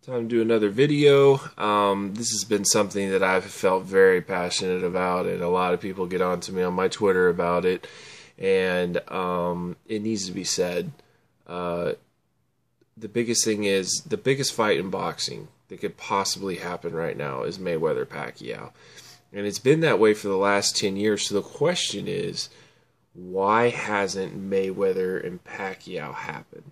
Time to do another video. This has been something that I've felt very passionate about, and a lot of people get on to me on my Twitter about it, and it needs to be said. The biggest thing is, the biggest fight in boxing that could possibly happen right now is Mayweather-Pacquiao. And it's been that way for the last 10 years, so the question is, why hasn't Mayweather and Pacquiao happened?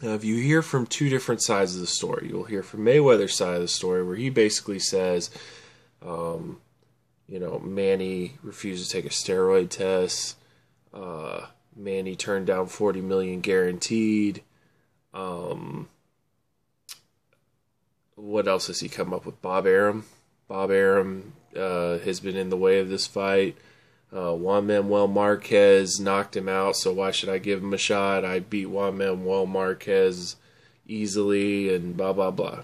Now, if you hear from two different sides of the story, you'll hear from Mayweather's side of the story, where he basically says, Manny refused to take a steroid test. Manny turned down $40 million guaranteed. What else has he come up with? Bob Arum. Bob Arum has been in the way of this fight. Juan Manuel Marquez knocked him out, so why should I give him a shot? I beat Juan Manuel Marquez easily, and blah, blah, blah.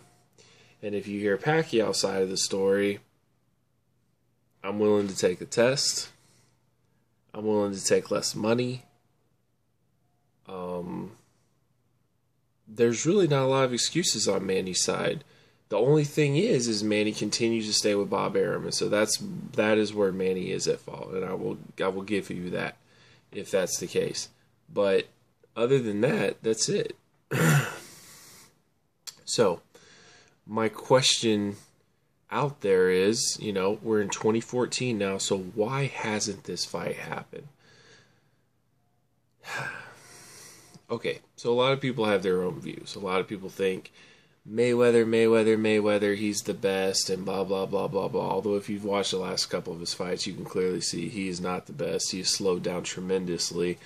And if you hear Pacquiao's side of the story, I'm willing to take the test. I'm willing to take less money. There's really not a lot of excuses on Manny's side. The only thing is Manny continues to stay with Bob Arum, and so that is where Manny is at fault, and I will give you that if that's the case. But other than that, that's it. So my question out there is, we're in 2014 now, so why hasn't this fight happened? Okay, so a lot of people have their own views. A lot of people think Mayweather, he's the best, and blah, blah, blah, blah, blah. Although if you've watched the last couple of his fights, you can clearly see he is not the best. He has slowed down tremendously.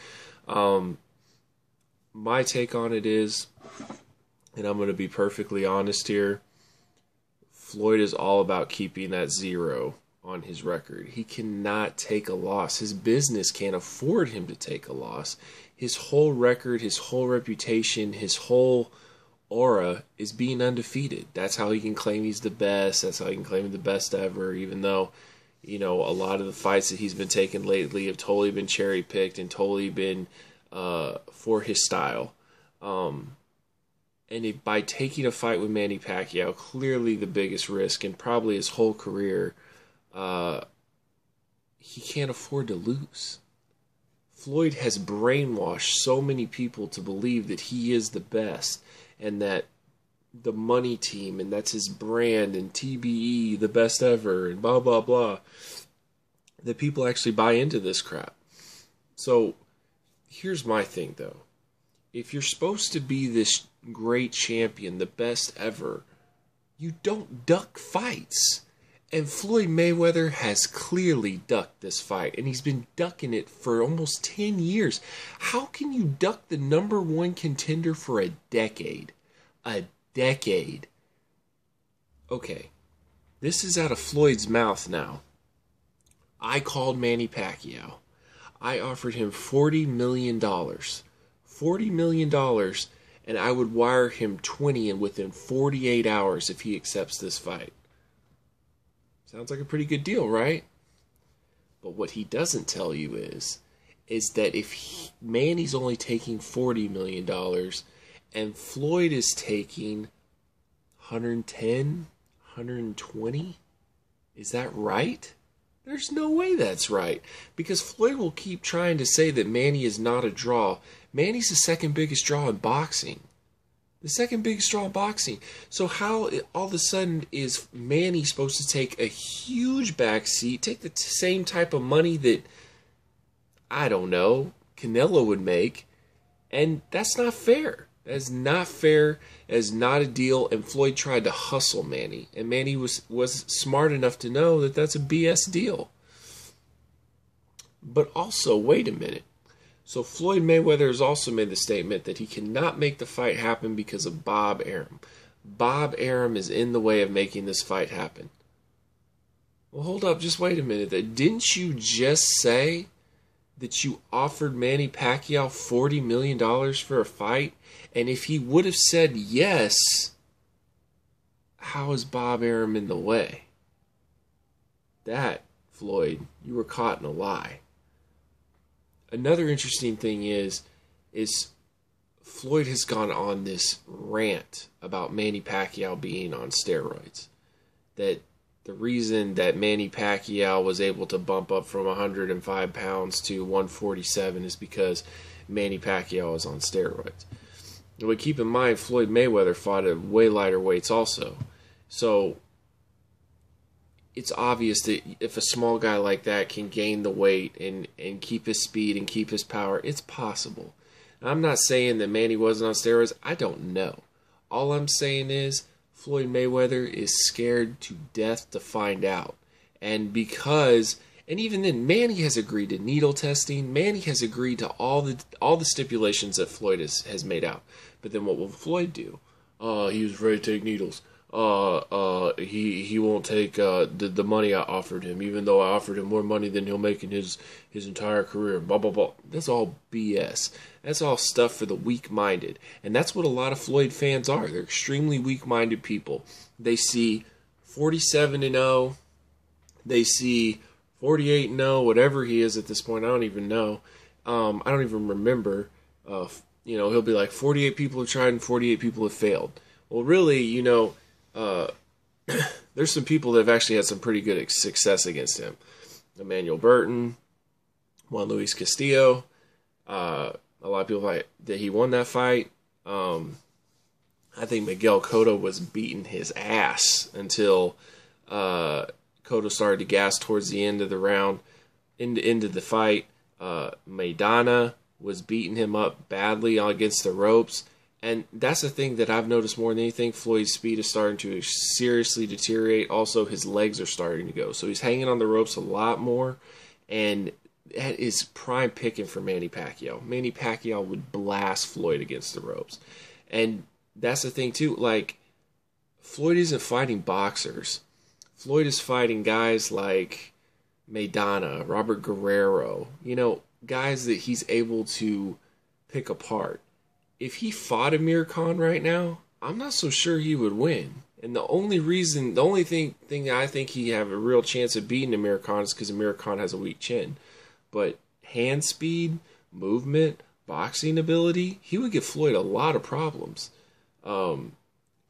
My take on it is, and I'm going to be perfectly honest here, Floyd is all about keeping that 0 on his record. He cannot take a loss. His business can't afford him to take a loss. His whole record, his whole reputation, his whole aura is being undefeated. That's how he can claim he's the best. That's how he can claim he's the best ever, even though, a lot of the fights that he's been taking lately have totally been cherry-picked and totally been for his style. And by taking a fight with Manny Pacquiao, clearly the biggest risk in probably his whole career, he can't afford to lose. Floyd has brainwashed so many people to believe that he is the best, and that the money team, and that's his brand, and TBE, the best ever, and blah, blah, blah, that people actually buy into this crap. So here's my thing, though. If you're supposed to be this great champion, the best ever, you don't duck fights. And Floyd Mayweather has clearly ducked this fight, and he's been ducking it for almost 10 years. How can you duck the #1 contender for a decade? A decade. Okay, this is out of Floyd's mouth now. I called Manny Pacquiao. I offered him $40 million. $40 million, and I would wire him 20 in within 48 hours if he accepts this fight. Sounds like a pretty good deal, right? But what he doesn't tell you is that if Manny's only taking $40 million and Floyd is taking 110, 120, is that right? There's no way that's right, because Floyd will keep trying to say that Manny is not a draw. Manny's the second biggest draw in boxing. The second biggest draw in boxing. So how all of a sudden is Manny supposed to take a huge backseat, take the same type of money that, I don't know, Canelo would make? And that's not fair. That is not fair. That is not a deal. And Floyd tried to hustle Manny. And Manny was smart enough to know that that's a BS deal. But also, wait a minute. So Floyd Mayweather has also made the statement that he cannot make the fight happen because of Bob Arum. Bob Arum is in the way of making this fight happen. Well, hold up, just wait a minute. Didn't you just say that you offered Manny Pacquiao $40 million for a fight? And if he would have said yes, how is Bob Arum in the way? That, Floyd, you were caught in a lie. Another interesting thing is Floyd has gone on this rant about Manny Pacquiao being on steroids. That the reason that Manny Pacquiao was able to bump up from 105 pounds to 147 is because Manny Pacquiao is on steroids. But keep in mind, Floyd Mayweather fought at way lighter weights also. So it's obvious that if a small guy like that can gain the weight and keep his speed and keep his power, it's possible. I'm not saying that Manny wasn't on steroids. I don't know. All I'm saying is Floyd Mayweather is scared to death to find out. And even then, Manny has agreed to needle testing. Manny has agreed to all the stipulations that Floyd has made out. But then what will Floyd do? He was afraid to take needles. He won't take the money I offered him, even though I offered him more money than he'll make in his entire career. Blah, blah, blah. That's all BS. That's all stuff for the weak-minded. And that's what a lot of Floyd fans are. They're extremely weak-minded people. They see 47-0. They see 48-0, whatever he is at this point. I don't even know. I don't even remember. He'll be like 48 people have tried and 48 people have failed. Well, really, there's some people that have actually had some pretty good success against him. Emmanuel Burton, Juan Luis Castillo. A lot of people like that he won that fight. I think Miguel Cotto was beating his ass until Cotto started to gas towards the end of the round, into the fight. Maidana was beating him up badly against the ropes. And that's the thing that I've noticed more than anything. Floyd's speed is starting to seriously deteriorate. Also, his legs are starting to go. So he's hanging on the ropes a lot more. And that is prime picking for Manny Pacquiao. Manny Pacquiao would blast Floyd against the ropes. And that's the thing, too. Like, Floyd isn't fighting boxers. Floyd is fighting guys like Maidana, Robert Guerrero. Guys that he's able to pick apart. If he fought Amir Khan right now, I'm not so sure he would win. And the only thing I think he have a real chance of beating Amir Khan is because Amir Khan has a weak chin. But hand speed, movement, boxing ability, he would give Floyd a lot of problems. I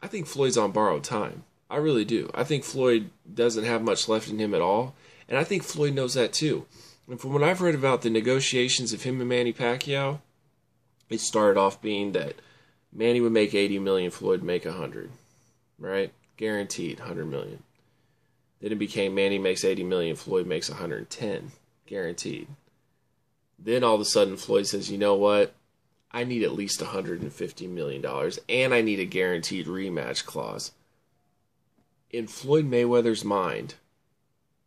think Floyd's on borrowed time. I really do. I think Floyd doesn't have much left in him at all. And I think Floyd knows that too. And from what I've read about the negotiations of him and Manny Pacquiao, it started off being that Manny would make 80 million, Floyd would make 100, right? Guaranteed 100 million. Then it became Manny makes 80 million, Floyd makes 110, guaranteed. Then all of a sudden Floyd says, you know what? I need at least $150 million, and I need a guaranteed rematch clause. In Floyd Mayweather's mind,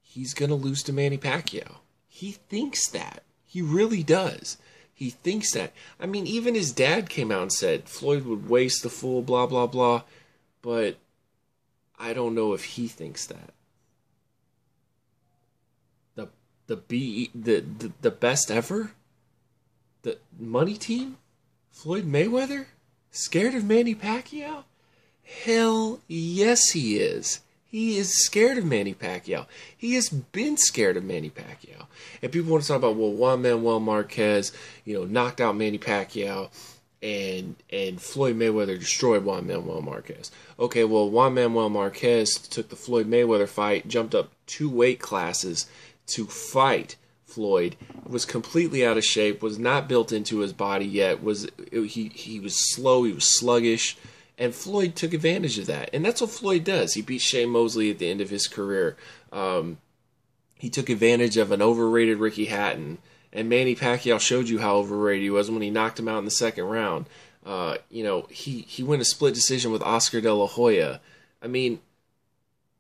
he's going to lose to Manny Pacquiao. He thinks that. He really does. He thinks that. I mean, even his dad came out and said Floyd would waste the full blah, blah, blah. But I don't know if he thinks that. The best ever? The money team? Floyd Mayweather? Scared of Manny Pacquiao? Hell yes he is. He is scared of Manny Pacquiao. He has been scared of Manny Pacquiao. And people want to talk about, well, Juan Manuel Marquez, knocked out Manny Pacquiao, and Floyd Mayweather destroyed Juan Manuel Marquez. Okay, well, Juan Manuel Marquez took the Floyd Mayweather fight, jumped up 2 weight classes to fight Floyd, was completely out of shape, was not built into his body yet, he was slow, he was sluggish. And Floyd took advantage of that. And that's what Floyd does. He beat Shane Mosley at the end of his career. He took advantage of an overrated Ricky Hatton. And Manny Pacquiao showed you how overrated he was when he knocked him out in the second round. He won a split decision with Oscar De La Hoya. I mean,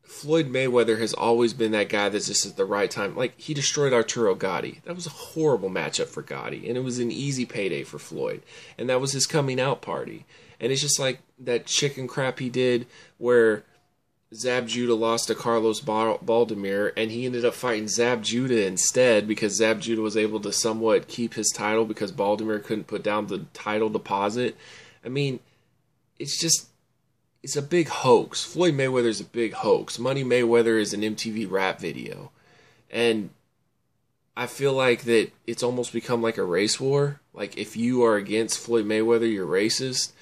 Floyd Mayweather has always been that guy that's just at the right time. Like, he destroyed Arturo Gatti. That was a horrible matchup for Gatti. And it was an easy payday for Floyd. And that was his coming out party. And it's just like that chicken crap he did where Zab Judah lost to Carlos Baldemir, and he ended up fighting Zab Judah instead because Zab Judah was able to somewhat keep his title because Baldemir couldn't put down the title deposit. I mean, it's a big hoax. Floyd Mayweather's a big hoax. Money Mayweather is an MTV rap video. And I feel like that it's almost become like a race war. Like, if you are against Floyd Mayweather, you're racist.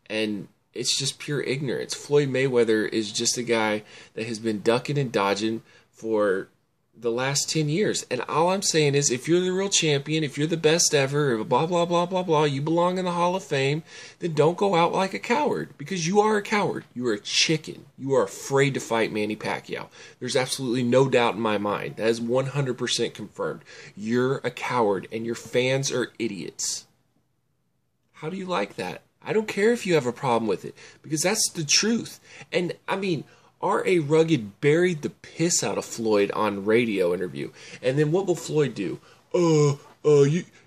And it's just pure ignorance. Floyd Mayweather is just a guy that has been ducking and dodging for the last 10 years. And all I'm saying is, if you're the real champion, if you're the best ever, blah, blah, blah, blah, blah, you belong in the Hall of Fame, then don't go out like a coward. Because you are a coward. You are a chicken. You are afraid to fight Manny Pacquiao. There's absolutely no doubt in my mind. That is 100% confirmed. You're a coward, and your fans are idiots. How do you like that? I don't care if you have a problem with it, because that's the truth. And, I mean, R.A. Rugged buried the piss out of Floyd on radio interview. And then what will Floyd do?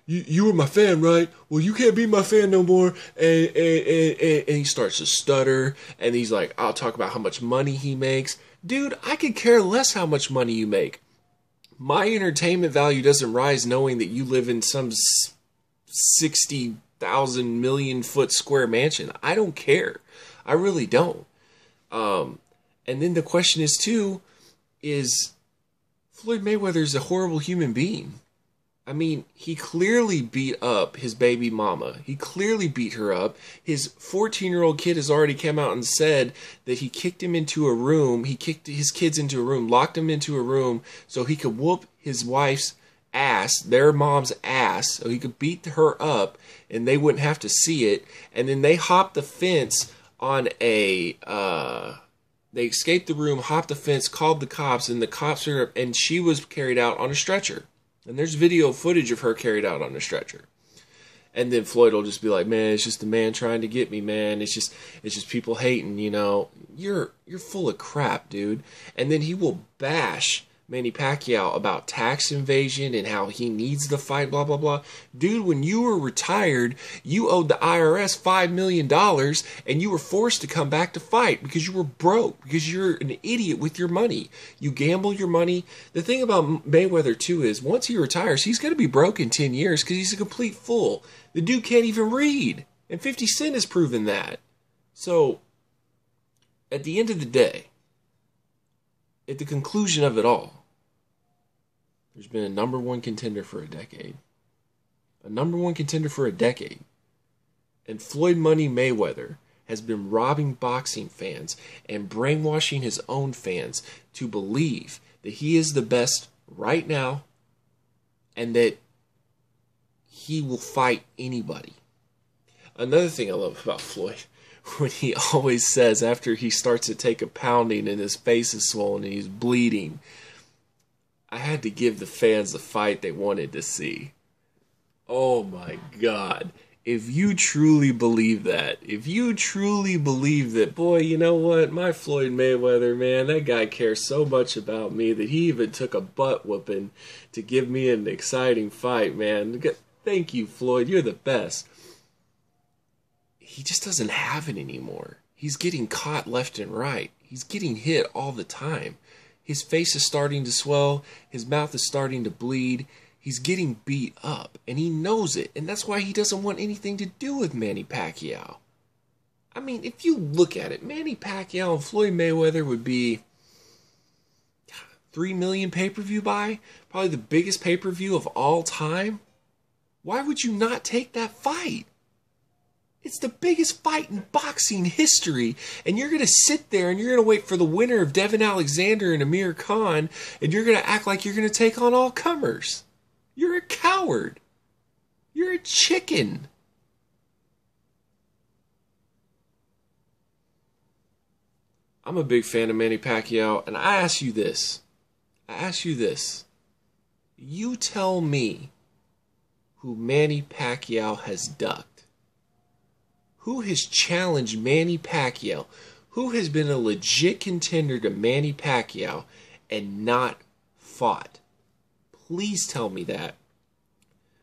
You were my fan, right? Well, you can't be my fan no more. And he starts to stutter. And he's like, I'll talk about how much money he makes. Dude, I could care less how much money you make. My entertainment value doesn't rise knowing that you live in some 60,000 million foot square mansion. I don't care. I really don't. And then the question is, too, is Floyd Mayweather is a horrible human being. I mean, he clearly beat up his baby mama. He clearly beat her up. His 14-year-old kid has already come out and said that he kicked him into a room. He kicked his kids into a room, locked them into a room so he could whoop his wife's ass, their mom's ass, so he could beat her up and they wouldn't have to see it. And then they hopped the fence on a... They escaped the room, hopped the fence, called the cops, and the cops are, and she was carried out on a stretcher. And there's video footage of her carried out on a stretcher. And then Floyd will just be like, man, it's just the man trying to get me, man. It's just people hating, you know. You're full of crap, dude. And then he will bash Manny Pacquiao about tax evasion and how he needs the fight, blah, blah, blah. Dude, when you were retired, you owed the IRS $5 million and you were forced to come back to fight because you were broke, because you're an idiot with your money. You gamble your money. The thing about Mayweather, too, is once he retires, he's going to be broke in 10 years because he's a complete fool. The dude can't even read. And 50 Cent has proven that. So, at the end of the day, at the conclusion of it all, there's been a number one contender for a decade. A number one contender for a decade. And Floyd Money Mayweather has been robbing boxing fans and brainwashing his own fans to believe that he is the best right now and that he will fight anybody. Another thing I love about Floyd, when he always says after he starts to take a pounding and his face is swollen and he's bleeding, I had to give the fans the fight they wanted to see. Oh my God. If you truly believe that, if you truly believe that, boy, you know what, my Floyd Mayweather, man, that guy cares so much about me that he even took a butt whooping to give me an exciting fight, man. Thank you, Floyd, you're the best. He just doesn't have it anymore. He's getting caught left and right. He's getting hit all the time. His face is starting to swell. His mouth is starting to bleed. He's getting beat up, and he knows it. And that's why he doesn't want anything to do with Manny Pacquiao. I mean, if you look at it, Manny Pacquiao and Floyd Mayweather would be 3 million pay-per-view buy. Probably the biggest pay-per-view of all time. Why would you not take that fight? It's the biggest fight in boxing history, and you're going to sit there and you're going to wait for the winner of Devin Alexander and Amir Khan, and you're going to act like you're going to take on all comers. You're a coward. You're a chicken. I'm a big fan of Manny Pacquiao, and I ask you this. You tell me who Manny Pacquiao has ducked. Who has challenged Manny Pacquiao? Who has been a legit contender to Manny Pacquiao and not fought? Please tell me that.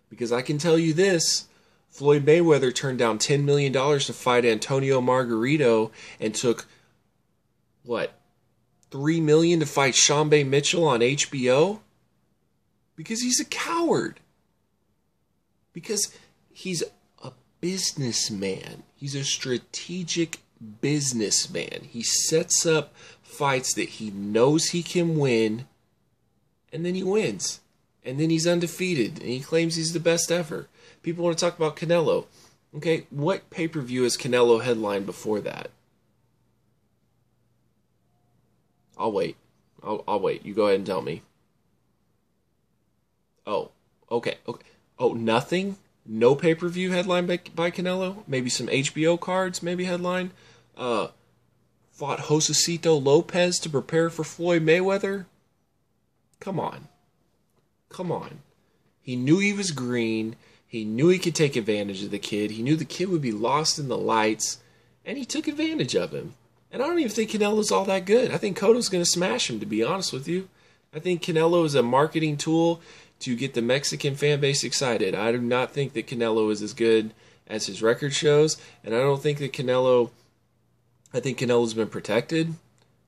Because I can tell you this. Floyd Mayweather turned down $10 million to fight Antonio Margarito and took, what, $3 million to fight Shambe Mitchell on HBO? Because he's a coward. Because he's a businessman. He's a strategic businessman. He sets up fights that he knows he can win, and then he wins. And then he's undefeated, and he claims he's the best ever. People want to talk about Canelo. Okay, what pay-per-view has Canelo headlined before that? I'll wait. I'll wait. You go ahead and tell me. Oh, okay. Oh, nothing? No pay-per-view headline by Canelo? Maybe some HBO cards, maybe headline? Fought Josecito Lopez to prepare for Floyd Mayweather? Come on. Come on. He knew he was green. He knew he could take advantage of the kid. He knew the kid would be lost in the lights. And he took advantage of him. And I don't even think Canelo's all that good. I think Cotto's going to smash him, to be honest with you. I think Canelo is a marketing tool to get the Mexican fan base excited. I do not think that Canelo is as good as his record shows. And I don't think that I think Canelo's been protected.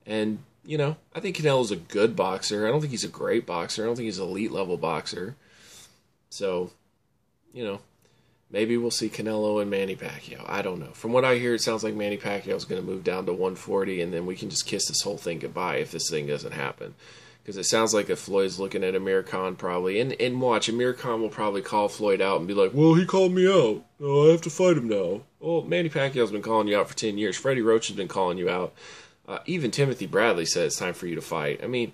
And, you know, I think Canelo's a good boxer. I don't think he's a great boxer. I don't think he's an elite level boxer. So, you know, maybe we'll see Canelo and Manny Pacquiao. I don't know. From what I hear, it sounds like Manny Pacquiao is going to move down to 140, and then we can just kiss this whole thing goodbye if this thing doesn't happen. Because it sounds like that Floyd's looking at Amir Khan probably. And watch, Amir Khan will probably call Floyd out and be like, well, he called me out. Oh, I have to fight him now. Well, Manny Pacquiao's been calling you out for 10 years. Freddie Roach has been calling you out. Even Timothy Bradley said it's time for you to fight. I mean,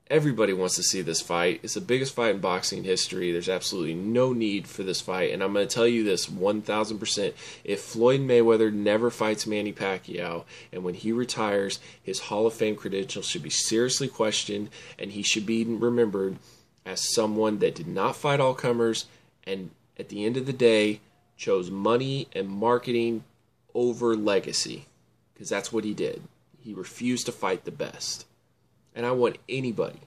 everybody wants to see this fight. It's the biggest fight in boxing history. There's absolutely no need for this fight. And I'm going to tell you this 1,000%. If Floyd Mayweather never fights Manny Pacquiao, and when he retires, his Hall of Fame credentials should be seriously questioned, and he should be remembered as someone that did not fight all comers, and at the end of the day, chose money and marketing over legacy. Because that's what he did. He refused to fight the best. And I want anybody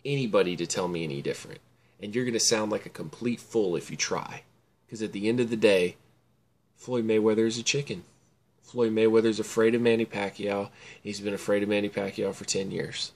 to tell me any different. And you're going to sound like a complete fool if you try. Because at the end of the day, Floyd Mayweather is a chicken. Floyd Mayweather's afraid of Manny Pacquiao. He's been afraid of Manny Pacquiao for 10 years.